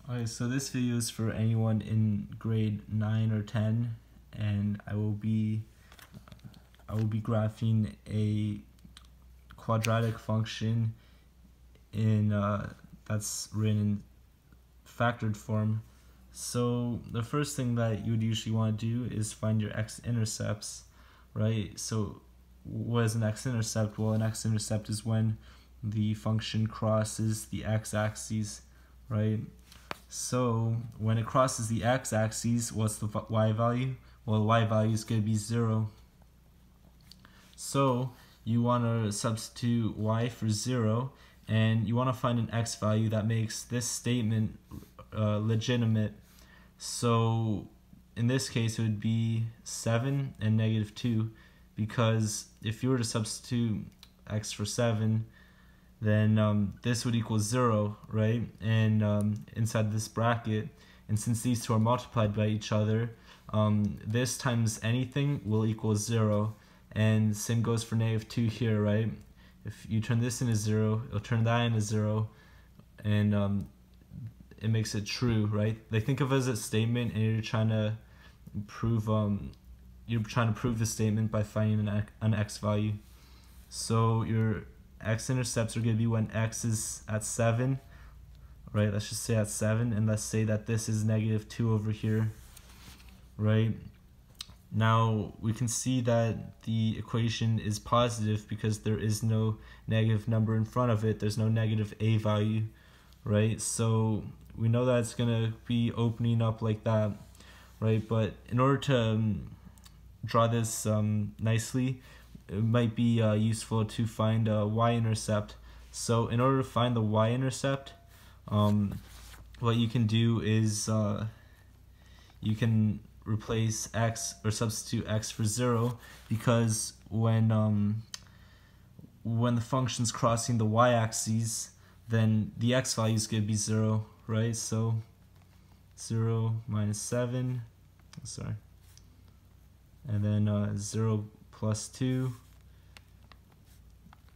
Okay, so this video is for anyone in grade 9 or 10, and I will be graphing a quadratic function in that's written in factored form. So the first thing that you would usually want to do is find your x-intercepts, right? So what is an x-intercept? Well, an x-intercept is when the function crosses the x-axis, right? So when it crosses the x-axis, what's the y value? Well, the y value is going to be 0. So you want to substitute y for 0, and you want to find an x value that makes this statement legitimate. So in this case, it would be 7 and -2, because if you were to substitute x for 7, then this would equal 0, right? And inside this bracket, and since these two are multiplied by each other, this times anything will equal 0. And same goes for -2 here, right? If you turn this into 0, it'll turn that into 0, and it makes it true, right? They think of it as a statement, and you're trying to prove the statement by finding an x value. So your x-intercepts are going to be when x is at 7, right? Let's just say at 7, and let's say that this is -2 over here, right? Now we can see that the equation is positive because there is no negative number in front of it. There's no negative a value, right? So we know that it's going to be opening up like that, right? But in order to draw this nicely, it might be useful to find a y-intercept. So in order to find the y-intercept, what you can do is you can replace x, or substitute x for 0, because when the function's crossing the y-axis, then the x value is going to be 0, right? So 0 minus 7, sorry, and then 0 plus 2,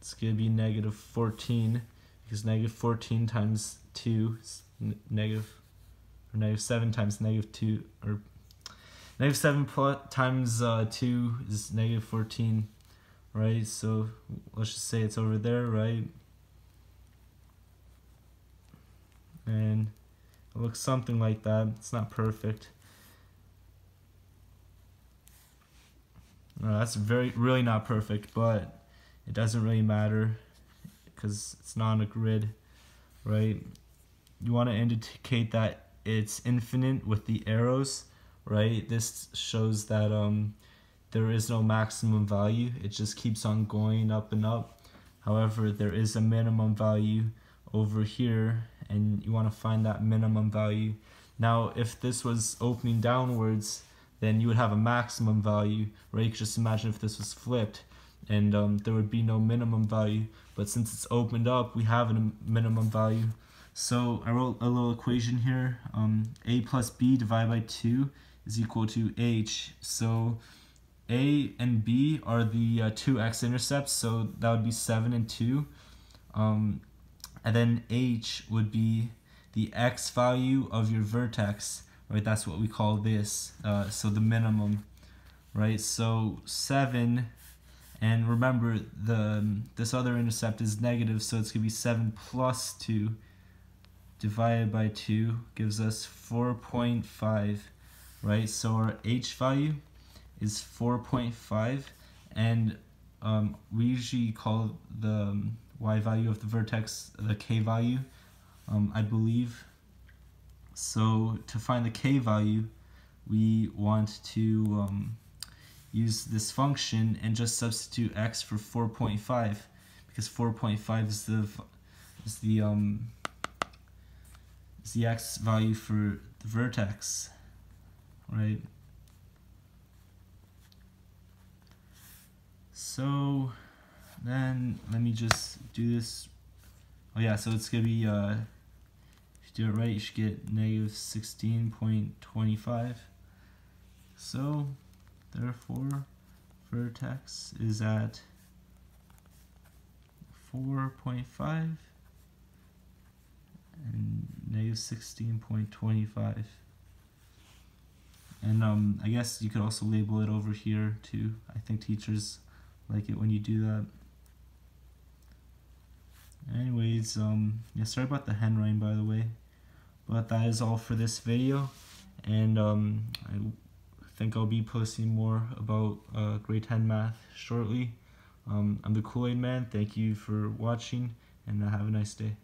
it's going to be -14, because -14 times 2 is -7 times -2, or -7 times 2 is -14, right? So let's just say it's over there, right? And it looks something like that. It's not perfect. That's really not perfect, but it doesn't really matter because it's not on a grid, right? You want to indicate that it's infinite with the arrows, right? This shows that there is no maximum value. It just keeps on going up and up. However, there is a minimum value over here, and you want to find that minimum value. Now, if this was opening downwards, then you would have a maximum value, right? You could just imagine if this was flipped, and there would be no minimum value. But since it's opened up, we have a minimum value. So I wrote a little equation here. A plus b divided by 2 is equal to h. So a and b are the two x-intercepts, so that would be 7 and 2. And then h would be the x value of your vertex, right? That's what we call this, so the minimum, right? So 7, and remember this other intercept is negative, so it's going to be 7 plus 2 divided by 2 gives us 4.5, right? So our h value is 4.5, and we usually call the y value of the vertex the k value, I believe. So to find the k value, we want to use this function and just substitute x for 4.5, because 4.5 is the x value for the vertex, right? So then let me just do this. Oh yeah, so it's gonna be if you do it right, you should get -16.25. So therefore vertex is at 4.5 and negative 16.25. And I guess you could also label it over here too. I think teachers like it when you do that. Anyways, yeah, sorry about the handwriting, by the way. But that is all for this video. And I think I'll be posting more about grade 10 math shortly. I'm the Kool-Aid Man. Thank you for watching, and have a nice day.